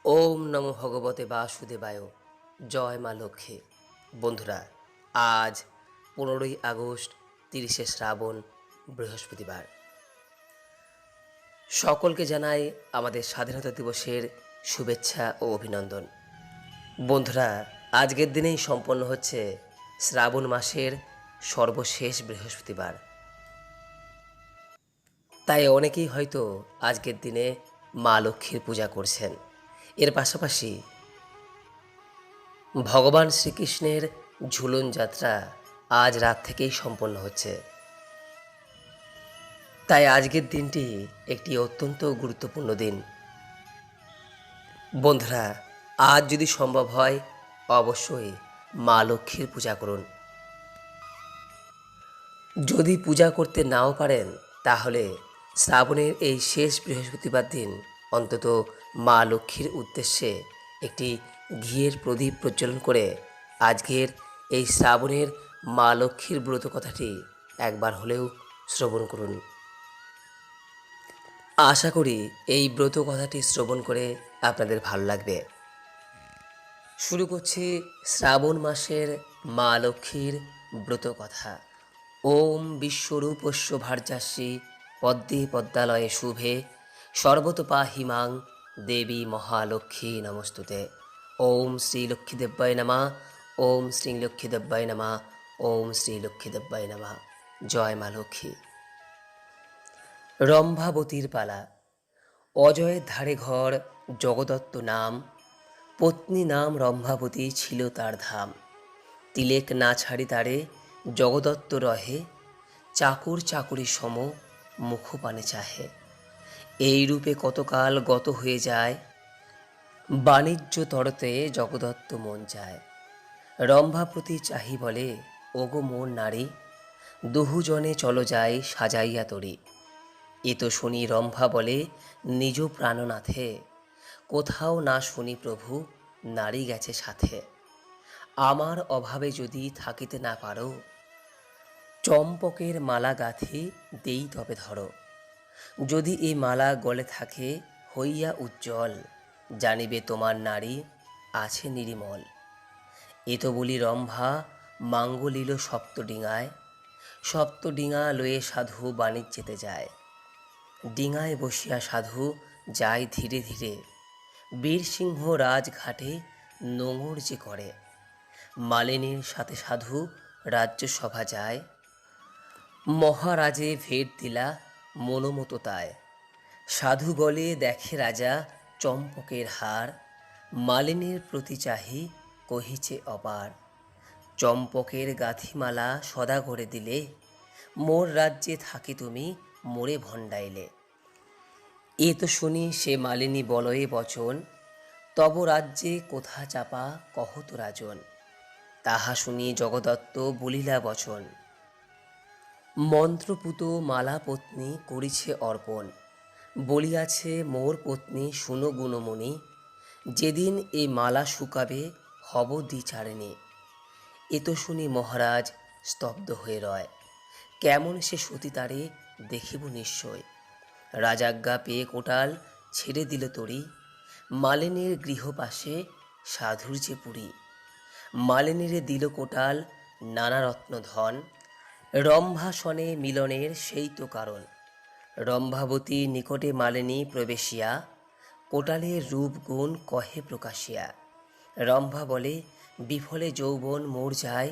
ওম নমো ভগবতে বাসুদেবায়। জয় মা লক্ষ্মী। বন্ধুরা, আজ 15ই আগস্ট, 30শে শ্রাবণ, বৃহস্পতিবার। সকলকে জানাই আমাদের স্বাধীনতা দিবসের শুভেচ্ছা ও অভিনন্দন। বন্ধুরা, আজকের দিনেই সম্পন্ন হচ্ছে শ্রাবণ মাসের সর্বশেষ বৃহস্পতিবার। তাই অনেকেই হয়তো আজকের দিনে মা লক্ষ্মীর পূজা করছেন। এর পাশাপাশি ভগবান শ্রীকৃষ্ণের ঝুলন যাত্রা আজ রাত থেকেই সম্পন্ন হচ্ছে। তাই আজকের দিনটি একটি অত্যন্ত গুরুত্বপূর্ণ দিন। বন্ধুরা, আজ যদি সম্ভব হয় অবশ্যই মা লক্ষ্মীর পূজা করুন। যদি পূজা করতে নাও পারেন তাহলে শ্রাবণের এই শেষ বৃহস্পতিবার দিন অন্তত মা লক্ষ্মীর উদ্দেশ্যে একটি ঘিয়ের প্রদীপ প্রজ্বলন করে আজকের এই শ্রাবণের মা লক্ষ্মীর ব্রত কথাটি একবার হলেও শ্রবণ করুন। আশা করি এই ব্রত কথাটি শ্রবণ করে আপনাদের ভালো লাগবে। শুরু করছি শ্রাবণ মাসের মা লক্ষ্মীর ব্রত কথা। ওম বিশ্বরূপস্য ভার্যাস্যি পদ্মে পদ্মালয়ে শুভে সর্বতোপাহি মাং দেবী মহালক্ষ্মী নমস্তুতে। ওম শ্রী লক্ষ্মীদেব্যায় নমঃ। ওম শ্রী লক্ষ্মীদেব্যায় নমঃ। ওম শ্রী লক্ষ্মীদেব্যায় নমঃ। জয় মা লক্ষ্মী। রম্ভাবতীর পালা। অজয়ের ধারে ঘর, জগদত্ত নাম, পত্নী নাম রম্ভাবতী ছিল তার ধাম। তিলেক না ছাড়ি তারে জগদত্ত রহে, চাকর চাকরি সম মুখপানে চাহে। এই রূপে কতকাল গত হয়ে যায়, বাণিজ্য তরতে জগদত্ত মন যায়। রম্ভাপতি চাহি বলে, ওগো মোর নারী, দুহুজনে চলো যাই সাজাইয়া তরি। এ তো শুনি রম্ভা বলে নিজ প্রাণনাথে, কোথাও না শুনি প্রভু নারী গেছে সাথে। আমার অভাবে যদি থাকিতে না পারো, চম্পকের মালা গাঁথি দেই তবে ধরো। যদি এই মালা গলে থাকে হইয়া উজ্জ্বল, জানিবে তোমার নারী আছে নিরিমল। এ তো বলি রম্ভা মাঙ্গলিল সপ্তডিঙায়, সপ্তডিঙা লয়ে সাধু বাণিজ্যেতে যায়। ডিঙায় বসিয়া সাধু যায় ধীরে ধীরে, বীরসিংহ রাজঘাটে নোঙর যে করে। মালিনীর সাথে সাধু রাজ্যসভা যায়, মহারাজে ভেট দিলা মনোমতো তাই। সাধু বলে দেখে রাজা চম্পকের হার, মালিনীর প্রতি চাহি কহিছে অপার। চম্পকের গাঁথিমালা সদা করে দিলে, মোর রাজ্যে থাকি তুমি মোরে ভণ্ডাইলে। এ তো শুনি সে মালিনী বলয়ে বচন, তব রাজ্যে কোথা চাপা কহত রাজন। তাহা শুনি জগদত্ত বলিলা বচন, মন্ত্রপুত মালা পত্নী করিছে অর্পণ। বলিয়াছে মোর পত্নী শুনো গুণমণি, যেদিন এ মালা শুকাবে হব দ্বিচারিণী। এ তো শুনি মহারাজ স্তব্ধ হয়ে রয়, কেমন সে সতী তারে দেখিব নিশ্চয়। রাজাজ্ঞা পেয়ে কোটাল ছেড়ে দিল তরি, মালিনীর গৃহপাশে সাধুর যে পুরী। মালিনীরে দিল কোটাল নানা রত্ন ধন, রম্ভাসনে মিলনের সেই তো কারণ। রম্ভাবতী নিকটে মালিনী প্রবেশিয়া, কোটালের রূপ গুণ কহে প্রকাশিয়া। রম্ভা বলে, বিফলে যৌবন মোর যায়,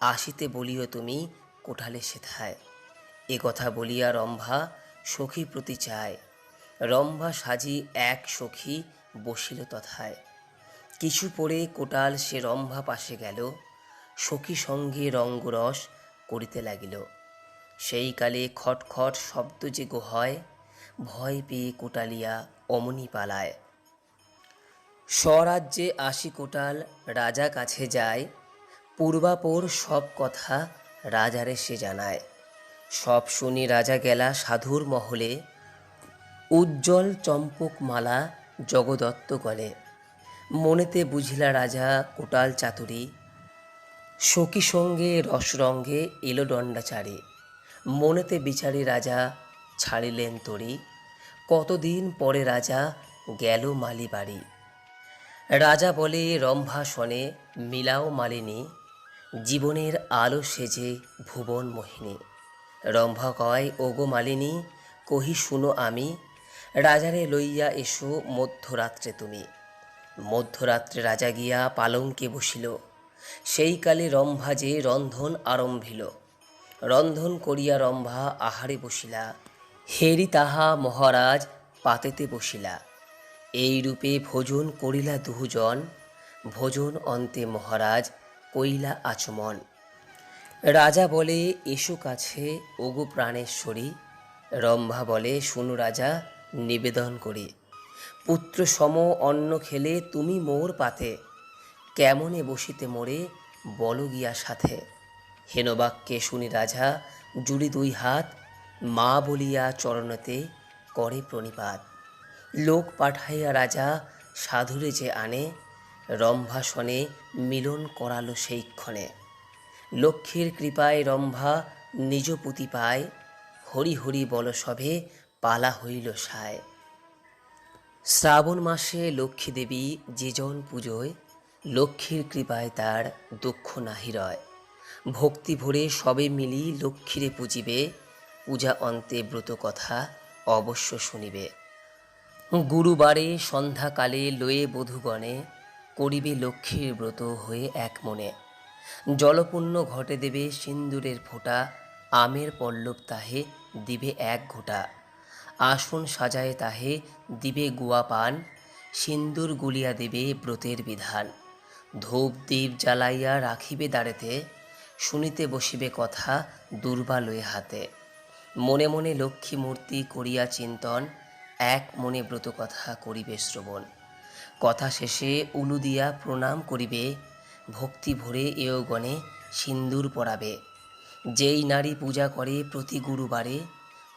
আসিতে বলিও তুমি কোঠালে সেথায়। এ কথা বলিয়া রম্ভা সখী প্রতি চায়, রম্ভা সাজি এক সখী বসিল তথায়। কিছু পরে কোটাল সে রম্ভা পাশে গেল, সখী সঙ্গে রঙ্গরস করিতে লাগিল। সেই কালে খটখট শব্দ যে গো হয়, ভয় পেয়ে কোটালিয়া অমনি পালায়। স্বরাজ্যে আসি কোটাল রাজা কাছে যায়, পূর্বাপর সব কথা রাজারে সে জানায়। সব শুনি রাজা গেলা সাধুর মহলে, উজ্জ্বল চম্পক মালা জগদত্ত গলে। মনেতে বুঝিলা রাজা কোটাল চাতুরী, সখী সঙ্গে রসরঙ্গে এলো দণ্ডাচারী। মনেতে বিচারে রাজা ছাড়িলেন তরি, কতদিন পরে রাজা গেল মালি বাড়ি। রাজা বলে রম্ভা শোনে মিলাও মালিনী, জীবনের আলো সেজে ভুবন মোহিনী। রম্ভা কয় ওগো মালিনী, কহি শুনো আমি, রাজারে লইয়া এসো মধ্যরাত্রে তুমি। মধ্যরাত্রে রাজা গিয়া পালঙ্কে বসিল, সেই কালে রম্ভা যে রন্ধন আরম্ভিল। রন্ধন করিয়া রম্ভা আহারে বসিলা, হেরি তাহা মহারাজ পাতেতে বসিলা। এই রূপে ভোজন করিলা দুজন, ভোজন অন্তে মহারাজ কইলা আচমন। রাজা বলে এসো কাছে ওগো প্রাণেশ্বরী, রম্ভা বলে শুনো রাজা নিবেদন করি। পুত্র সম অন্ন খেলে তুমি মোর পাতে, কেমনে বসিতে মোরে বলো গিয়া সাথে। হেনবাক্যে শুনি রাজা জুড়ি দুই হাত, মা বলিয়া চরণতে করে প্রণিপাত। লোক পাঠাইয়া রাজা সাধুরে যে আনে, রম্ভা শনে মিলন করালো সেইক্ষণে। লক্ষ্মীর কৃপায় রম্ভা নিজ পুতি পায়, হরি হরি বল সভে পালা হইল সায়। শ্রাবণ মাসে লক্ষ্মী দেবী যেজন পুজোয়, লক্ষ্মীর কৃপায় তার দুঃখ নাহি রয়। ভক্তি ভরে সবে মিলি লক্ষ্মীরে পুজিবে, পূজা অন্তে ব্রত কথা অবশ্য শুনিবে। গুরুবারে সন্ধ্যাকালে লয়ে বধূগণে, করিবে লক্ষ্মীর ব্রত হয়ে এক মনে। জলপুণ্য ঘটে দেবে সিন্দুরের ফোঁটা, আমের পল্লব তাহে দিবে এক ঘোঁটা। আসন সাজায় তাহে দিবে গুয়া পান, সিন্দুর গুলিয়া দেবে ব্রতের বিধান। ধূপ দীপ জ্বালাইয়া রাখিবে দ্বারেতে, শুনিতে বসিবে কথা দুর্বা লয়ে হাতে। মনে মনে লক্ষ্মী মূর্তি করিয়া চিন্তন, এক মনে ব্রত কথা করিবে শ্রবণ। কথা শেষে উলু দিয়া প্রণাম করিবে, ভক্তি ভরে এও গণে সিন্দুর পরাবে। যেই নারী পূজা করে প্রতি গুরুবারে,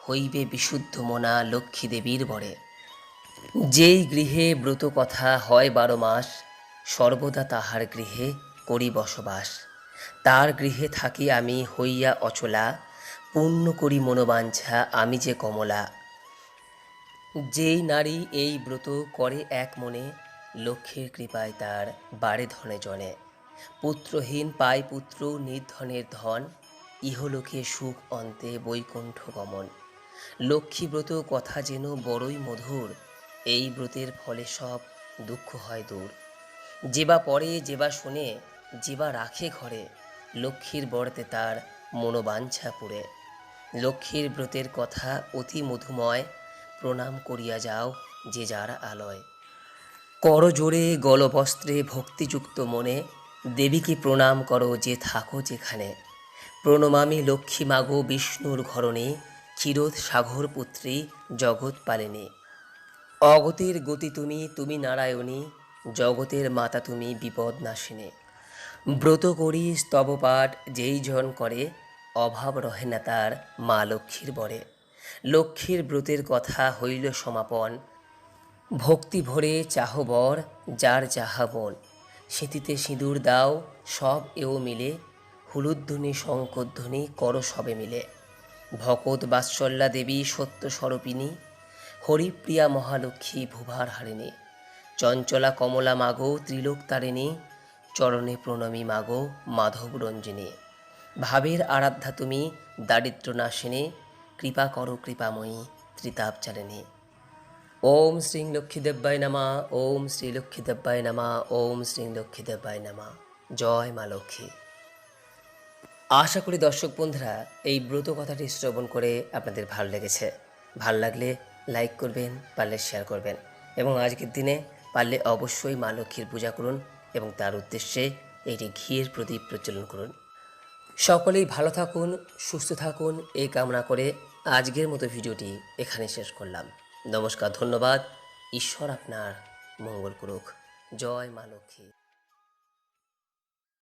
হইবে বিশুদ্ধ মনা লক্ষ্মী দেবীর বরে। যেই গৃহে ব্রত কথা হয় 12 মাস, সর্বদা তাহার গৃহে করি বসবাস। তার গৃহে থাকি আমি হইয়া অচলা, পূর্ণ করি মনোবাঞ্ছা আমি যে কমলা। যেই নারী এই ব্রত করে এক মনে, লক্ষ্মীর কৃপায় তার বাড়ে ধনে জনে। পুত্রহীন পায় পুত্র নির্ধনের ধন, ইহলোকে সুখ অন্তে বৈকুণ্ঠ গমন। লক্ষ্মী ব্রত কথা যেন বড়ই মধুর, এই ব্রতের ফলে সব দুঃখ হয় দূর। যেবা পড়ে যেবা শুনে যেবা রাখে ঘরে, লক্ষ্মীর বরতে তার মনোবাঞ্ছা পুরে। লক্ষ্মীর ব্রতের কথা অতি মধুময়, প্রণাম করিয়া যাও যে যার আলয়। করজোড়ে গলবস্ত্রে ভক্তিযুক্ত মনে, দেবীকে প্রণাম করো যে থাকো যেখানে। প্রণমামি লক্ষ্মী মাগো বিষ্ণুর ঘরণে, ক্ষীরোদ সাগর পুত্রী জগৎ পালিনী। অগতির গতি তুমি তুমি নারায়ণী, জগতের মাতা তুমি বিপদ নাশিনী। ব্রত করি স্তব পাঠ যেই জন করে, অভাব রহে না তার মা লক্ষ্মীর বরে। লক্ষ্মীর ব্রতের কথা হইল সমাপন, ভক্তি ভরে চাহ বর যার যাহা মন। স্মৃতিতে সিঁদুর দাও সব এও মিলে, হুলুধ্বনি শঙ্খধ্বনি করো সবে মিলে। ভকত বাৎসল্যা দেবী সত্য স্বরূপিণী, হরিপ্রিয়া মহালক্ষ্মী ভুভার হারিণী। চঞ্চলা কমলা মাগো ত্রিলোক তারিণী, চরণে প্রণমী মাগো মাধব রঞ্জিনী। ভাবের আরাধ্যা তুমি দারিদ্র নাশিনী, কৃপা করো কৃপাময়ী ত্রিতাপ চালিনী। ওম শ্রী লক্ষ্মীদেব্যায় নমা, ওম শ্রী লক্ষ্মীদেব্যায় নমা, ওম শ্রী লক্ষ্মীদেব্যায় নমা। জয় মা লক্ষ্মী। আশা করি দর্শক বন্ধুরা এই ব্রত কথাটি শ্রবণ করে আপনাদের ভালো লেগেছে। ভালো লাগলে লাইক করবেন, পারলে শেয়ার করবেন এবং আজকের দিনে পারলে অবশ্যই মা লক্ষ্মীর পূজা করুন এবং তার উদ্দেশ্যে একটি ঘিয়ের প্রদীপ প্রজ্বলন করুন। সকলেই ভালো থাকুন, সুস্থ থাকুন এই কামনা করে আজকের মতো ভিডিওটি এখানে শেষ করলাম। নমস্কার, ধন্যবাদ। ঈশ্বর আপনার মঙ্গল করুক। জয় মা লক্ষ্মী।